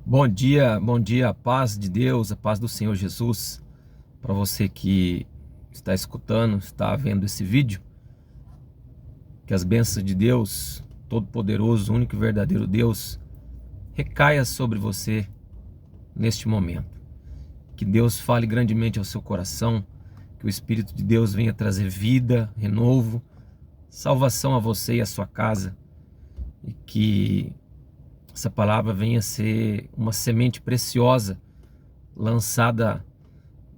Bom dia, a paz de Deus, a paz do Senhor Jesus, para você que está escutando, está vendo esse vídeo, que as bênçãos de Deus, Todo-Poderoso, único e verdadeiro Deus, recaia sobre você neste momento. Que Deus fale grandemente ao seu coração, que o Espírito de Deus venha trazer vida, renovo, salvação a você e a sua casa, e que essa palavra venha ser uma semente preciosa lançada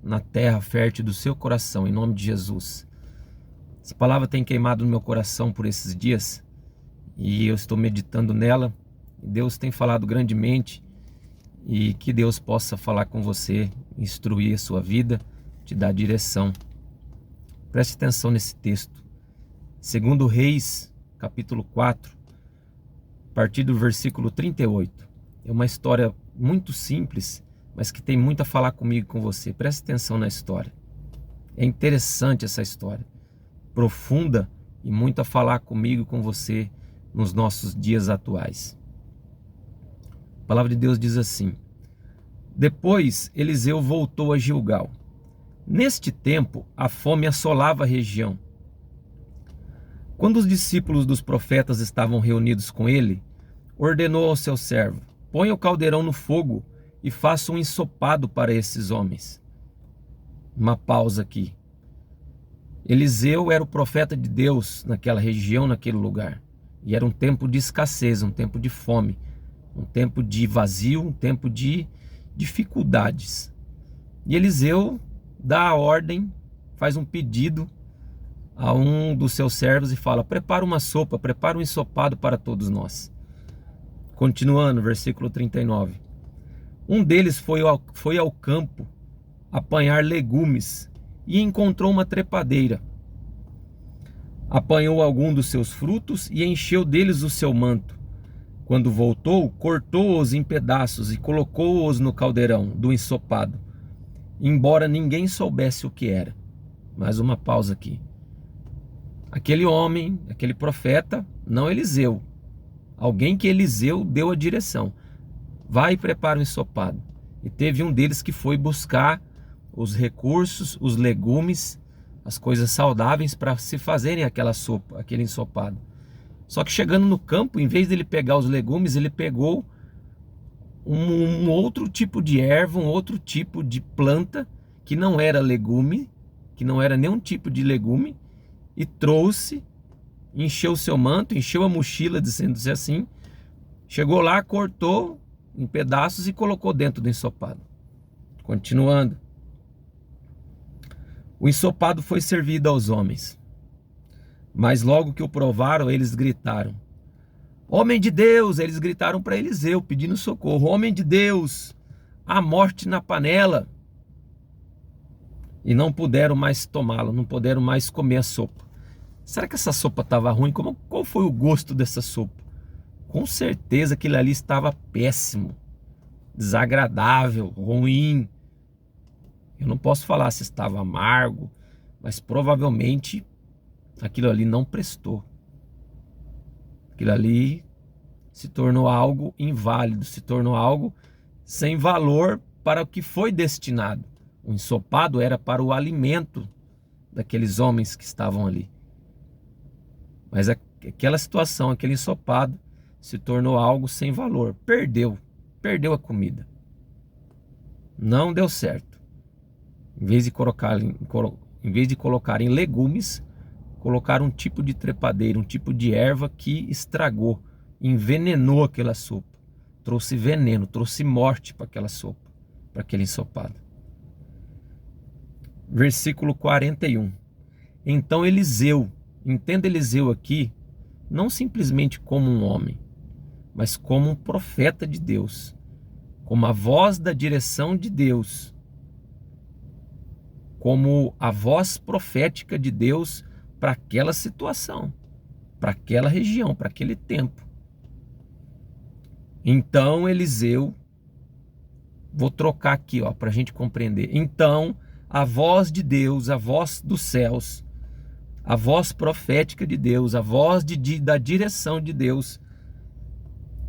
na terra fértil do seu coração, em nome de Jesus. Essa palavra tem queimado no meu coração por esses dias e eu estou meditando nela. Deus tem falado grandemente e que Deus possa falar com você, instruir a sua vida, te dar direção. Preste atenção nesse texto. Segundo Reis, capítulo 4, a partir do versículo 38. É uma história muito simples, mas que tem muito a falar comigo e com você. Preste atenção na história. É interessante essa história, profunda e muito a falar comigo e com você nos nossos dias atuais. A palavra de Deus diz assim: Depois Eliseu voltou a Gilgal. Neste tempo, a fome assolava a região. Quando os discípulos dos profetas estavam reunidos com ele, ordenou ao seu servo: Ponha o caldeirão no fogo e faça um ensopado para esses homens. Uma pausa aqui. Eliseu era o profeta de Deus naquela região, naquele lugar. E era um tempo de escassez, um tempo de fome, um tempo de vazio, um tempo de dificuldades. E Eliseu dá a ordem, faz um pedido a um dos seus servos e fala: prepara uma sopa, prepara um ensopado para todos nós. Continuando, versículo 39. Um deles foi ao campo apanhar legumes e encontrou uma trepadeira. Apanhou algum dos seus frutos e encheu deles o seu manto. Quando voltou, cortou-os em pedaços e colocou-os no caldeirão do ensopado, embora ninguém soubesse o que era. Mais uma pausa aqui. Aquele homem, aquele profeta, não Eliseu, alguém que Eliseu deu a direção: vai e prepara um ensopado. E teve um deles que foi buscar os recursos, os legumes, as coisas saudáveis para se fazerem aquela sopa, aquele ensopado. Só que chegando no campo, em vez dele pegar os legumes, ele pegou um outro tipo de erva, um outro tipo de planta, que não era legume, que não era nenhum tipo de legume, e trouxe, encheu o seu manto, encheu a mochila, dizendo-se assim, chegou lá, cortou em pedaços e colocou dentro do ensopado. Continuando. O ensopado foi servido aos homens, mas logo que o provaram, eles gritaram: Homem de Deus! Eles gritaram para Eliseu, pedindo socorro: Homem de Deus, há morte na panela! E não puderam mais tomá-lo, não puderam mais comer a sopa. Será que essa sopa estava ruim? Qual foi o gosto dessa sopa? Com certeza aquilo ali estava péssimo, desagradável, ruim. Eu não posso falar se estava amargo, mas provavelmente aquilo ali não prestou. Aquilo ali se tornou algo inválido, se tornou algo sem valor para o que foi destinado. O ensopado era para o alimento daqueles homens que estavam ali. Mas aquela situação, aquele ensopado, se tornou algo sem valor. Perdeu a comida. Não deu certo. Em vez de colocarem legumes, colocaram um tipo de trepadeira, um tipo de erva que estragou, envenenou aquela sopa. Trouxe veneno, trouxe morte para aquela sopa, para aquele ensopado. Versículo 41. Então Eliseu, entenda Eliseu aqui, não simplesmente como um homem, mas como um profeta de Deus, como a voz da direção de Deus, como a voz profética de Deus para aquela situação, para aquela região, para aquele tempo. Então Eliseu, vou trocar aqui para a gente compreender. Então a voz de Deus, a voz dos céus, a voz profética de Deus, a voz da direção de Deus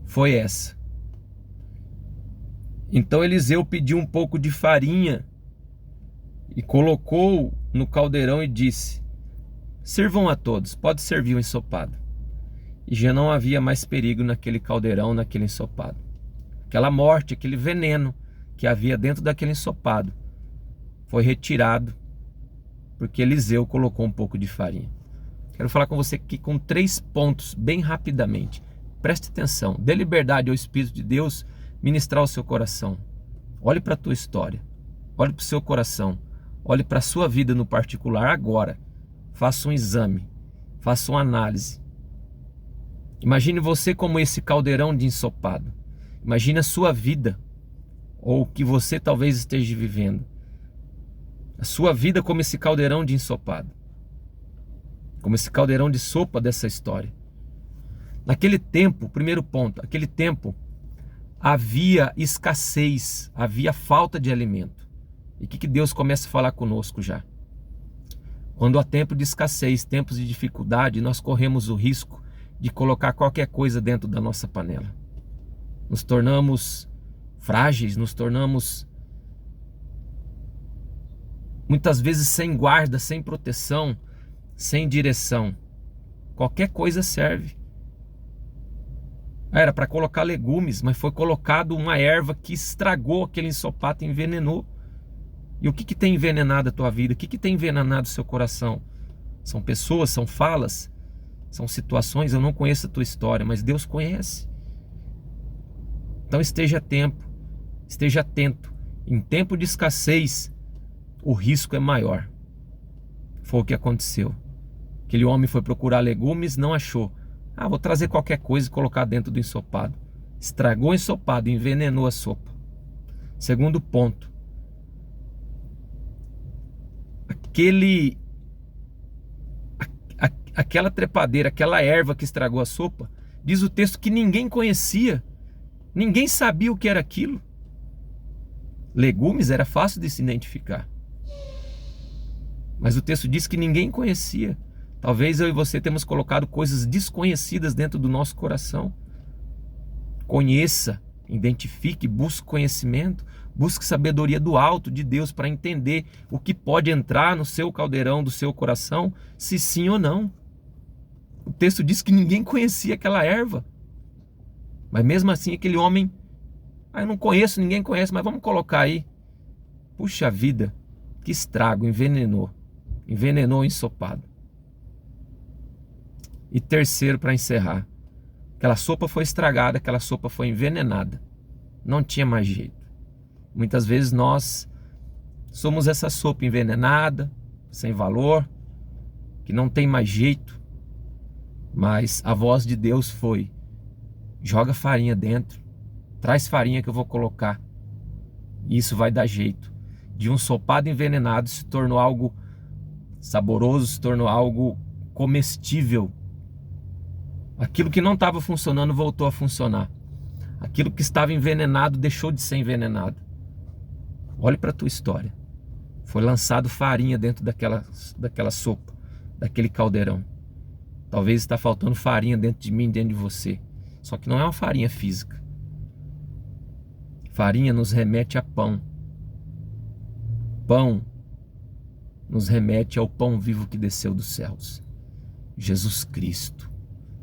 foi essa: Então Eliseu pediu um pouco de farinha e colocou no caldeirão e disse: sirvam a todos, pode servir o ensopado. E já não havia mais perigo naquele caldeirão, naquele ensopado. Aquela morte, aquele veneno que havia dentro daquele ensopado foi retirado, porque Eliseu colocou um pouco de farinha. Quero falar com você aqui com 3 pontos, bem rapidamente. Preste atenção, dê liberdade ao Espírito de Deus ministrar o seu coração. Olhe para a tua história, olhe para o seu coração, olhe para a sua vida no particular agora. Faça um exame, faça uma análise. Imagine você como esse caldeirão de ensopado. Imagine a sua vida, ou o que você talvez esteja vivendo. A sua vida como esse caldeirão de ensopado, como esse caldeirão de sopa dessa história. Naquele tempo, primeiro ponto, naquele tempo havia escassez, havia falta de alimento. E o que Deus começa a falar conosco já? Quando há tempo de escassez, tempos de dificuldade, nós corremos o risco de colocar qualquer coisa dentro da nossa panela. Nos tornamos frágeis, nos tornamos muitas vezes sem guarda, sem proteção, sem direção. Qualquer coisa serve. Era para colocar legumes, mas foi colocado uma erva que estragou aquele ensopado, envenenou. E o que tem envenenado a tua vida? O que tem envenenado o seu coração? São pessoas, são falas, são situações. Eu não conheço a tua história, mas Deus conhece. Então esteja atento. Em tempo de escassez, o risco é maior. Foi o que aconteceu. Aquele homem foi procurar legumes, não achou. Vou trazer qualquer coisa e colocar dentro do ensopado. Estragou o ensopado, envenenou a sopa. Segundo ponto. Aquela trepadeira, aquela erva que estragou a sopa, diz o texto que ninguém conhecia. Ninguém sabia o que era aquilo. Legumes era fácil de se identificar. Mas o texto diz que ninguém conhecia. Talvez eu e você temos colocado coisas desconhecidas dentro do nosso coração. Conheça, identifique, busque conhecimento, busque sabedoria do alto de Deus para entender o que pode entrar no seu caldeirão do seu coração, se sim ou não. O texto diz que ninguém conhecia aquela erva. Mas mesmo assim aquele homem, eu não conheço, ninguém conhece, mas vamos colocar aí. Puxa vida, que estrago, envenenou o ensopado. E terceiro, para encerrar, aquela sopa foi estragada, aquela sopa foi envenenada, não tinha mais jeito. Muitas vezes nós somos essa sopa envenenada, sem valor, que não tem mais jeito, mas a voz de Deus foi: joga farinha dentro, traz farinha que eu vou colocar, e isso vai dar jeito. De um ensopado envenenado se tornou algo saboroso, se tornou algo comestível. Aquilo que não estava funcionando voltou a funcionar. Aquilo que estava envenenado deixou de ser envenenado. Olhe para a tua história. Foi lançado farinha dentro daquela sopa, daquele caldeirão. Talvez está faltando farinha dentro de mim, dentro de você. Só que não é uma farinha física. Farinha nos remete a pão. Pão nos remete ao pão vivo que desceu dos céus. Jesus Cristo.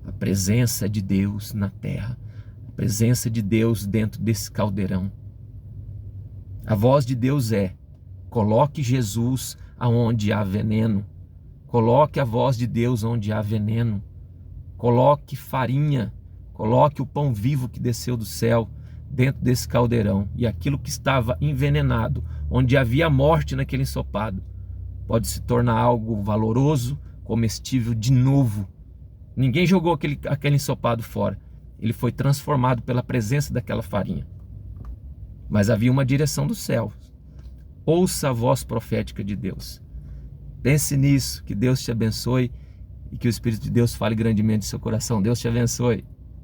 A presença de Deus na terra. A presença de Deus dentro desse caldeirão. A voz de Deus é: coloque Jesus aonde há veneno. Coloque a voz de Deus onde há veneno. Coloque farinha. Coloque o pão vivo que desceu do céu dentro desse caldeirão. E aquilo que estava envenenado, onde havia morte naquele ensopado, pode se tornar algo valoroso, comestível de novo. Ninguém jogou aquele ensopado fora. Ele foi transformado pela presença daquela farinha. Mas havia uma direção do céu. Ouça a voz profética de Deus. Pense nisso. Que Deus te abençoe e que o Espírito de Deus fale grandemente no seu coração. Deus te abençoe.